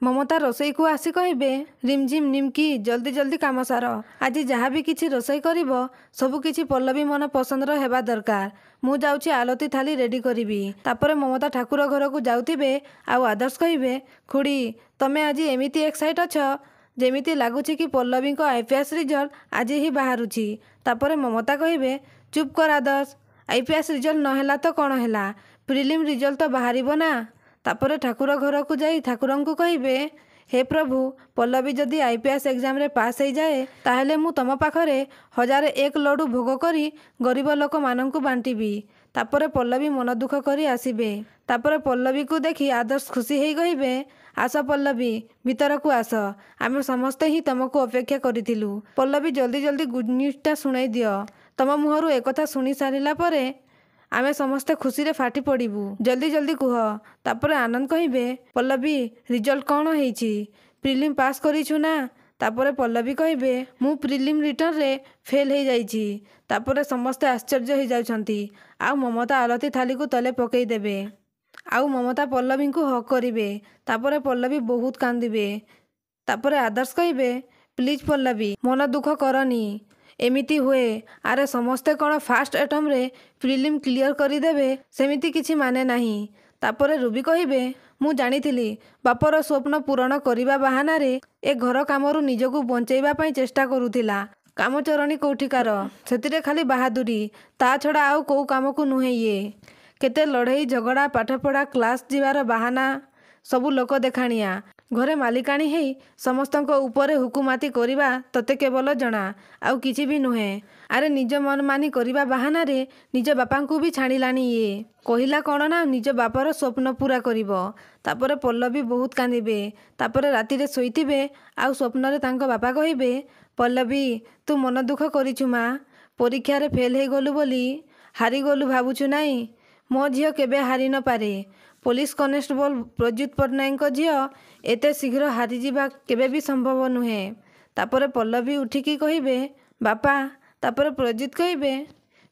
ममता रोसई को आसी कहिबे रिमझिम निमकी जल्दी जल्दी काम सार आज जहाँ भी किछि रोसई करिबो सबु किछि पल्लवी मन पसंदर हेबा दरकार। मु जाउछि आलती थाली रेडी करिबी। तापरे ममता ठाकुर घर को जाउथिबे आउ आदर्श कहिबे खुड़ी तमे आज एमिति एक्साइट अछ जेमिति लागुछि कि पल्लवी को आईपीएस रिजल्ट आज ही बाहरुछि। तापरे ममता कहिबे चुप कर आदर्श, आईपीएस रिजल्ट नहेला तो कौन हैला, प्रिलिम रिजल्ट तो बाहरिबो ना। तापरे ठाकुर घर को जाई ठाकुर को कहिबे हे प्रभु पल्लवी जदि आईपीएस एग्जाम रे पास हो जाए ताहेले मु तम पाखरे 1001 लड्डू भोग करी गरीब लोक माननकु बांटीबी। तापरे पल्लवी मन दुख करी आसीबे। तापरे पल्लवी को देखी आदर्श खुशी हेई कहिबे आस पल्लवी भीतर को आस, आमे समस्ते ही तुमको अपेक्षा करिथिलु। पल्लवी जल्दी जल्दी गुड न्यूज़टा सुनाई दियो। तम मुहरु एकथा सुनी सारिला परे आमे समस्ते खुशी रे फाटी पड़िबू, जल्दी जल्दी कुह। तापरे आनंद कहिबे पल्लवी रिजल्ट कौन हेइछि, प्रिलिम पास करिछु ना। तापरे पल्लवी कहिबे मु प्रिलिम रिटर्न रे फेल हे जाइछि। तापरे समस्ते आश्चर्य हो जाउछंती। आउ ममता आलती थाली को तले पकई देबे। आउ ममता पल्लवी को हक करिबे। तापरे पल्लवी बहुत कांदिबे। तापरे आदर्श कहिबे प्लीज पल्लवी मन दुख करनी, एमिति हुए आरे समस्ते कौन फास्ट एटम रे प्रिलिम क्लियर करिदेबे सेमिति किछि माने नाही। तापरे रूबी कहिबे मु जानिथिली बापर स्वप्न पूरण करिबा बहाना रे ए घर कामरु निजकु बंचैबा पई चेष्टा करुथिला। कामचरणी कोठिकार सेतिरे खाली बहादुरी, ता छड़ा आउ को काम को नुहे। ये केते लड़ाई झगड़ा पाठपढ़ा क्लास जीवार बहाना सबु लोक देखाणिया। घरे मालिकाणी हेई समस्तंको उपरे हुकुमाती करिबा तते केवल जना, आउ किछि भी नुहे। अरे निज मन मानी करिबा बहाना रे निज बापा को भी छाणिलानी। ये कहिला कौन ना निज बापर स्वप्न पूरा करिबो। तापरे पल्लवी बहुत कांदिबे। तापरे राति रे सोईथिबे आउ स्वप्न रे तांको बापा कहिबे पल्लवी तू मन दुख करिछु मा, परीक्षा रे फेल हे गलु बोली हारी गलु भाबुछु नाई। मो झियो केबे हारी न पारे। पुलिस कनेस्टेबल प्रज्युत पट्टनायक झियो एते शीघ्र हारी जीवा केबे भी संभव नुहे। तापरे पल्लवी उठिकी कहिबे बापा। तापरे प्रज्युत कहिबे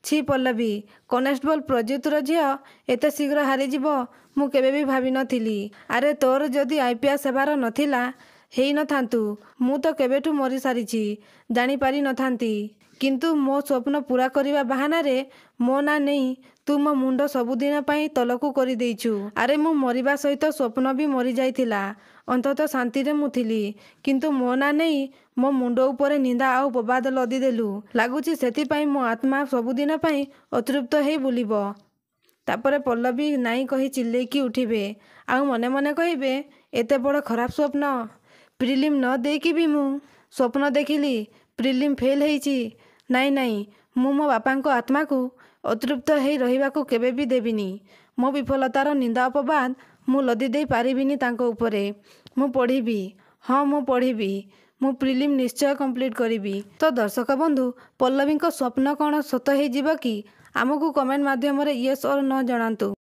छी पल्लवी कनेस्टेबल प्रज्युत रो झियो एते शीघ्र हारी जीवो मु केबे भी भाबी नथिली। अरे तोर जदि आईपीएस हेबार नथिला हेई न थांतु, मु तो केबेठु मरी सारिछि, जानी पारी न थांती। किंतु मो स्वप्न पूरा करिबा बहाना रे मो ना नहीं तू मो मुंड सबुदिन पाई तलकू करि देइछु। अरे मु मरिबा सहित स्वप्न भी मरी जाइथिला, अंततः शांति रे मु थिली। किंतु मो ना नहीं मो मुंड उपरे निंदा आउ बबाद लदी देलु। लागुछि सेति पाई मो आत्मा सबुदिन पाई अतृप्त हेई बुलिबो। तापरे पल्लवी नाई कही चिल्लेकी उठिबे आउ मने मने कहिबे एते बड़ खराब स्वप्न, प्रिलिम न देकी भी मु स्वप्न देखिली प्रिलिम फेल हेइछि। नाई नाई मु मो बापांको आत्मा को अतृप्त हेई रहिबाकू केबे भी देबिनी। मो विफलतार निंदा अपबाद मु लदी देई पारिबिनी तांको उपरे। मु पढ़िबी, हाँ मु पढ़िबी, मु प्रिलिम निश्चय कंप्लीट करिबी। तो दर्शक बंधु पल्लवी को स्वप्न कौन सत हेई जिवो कि आमको कमेंट माध्यम रे येस और नो जणांतु।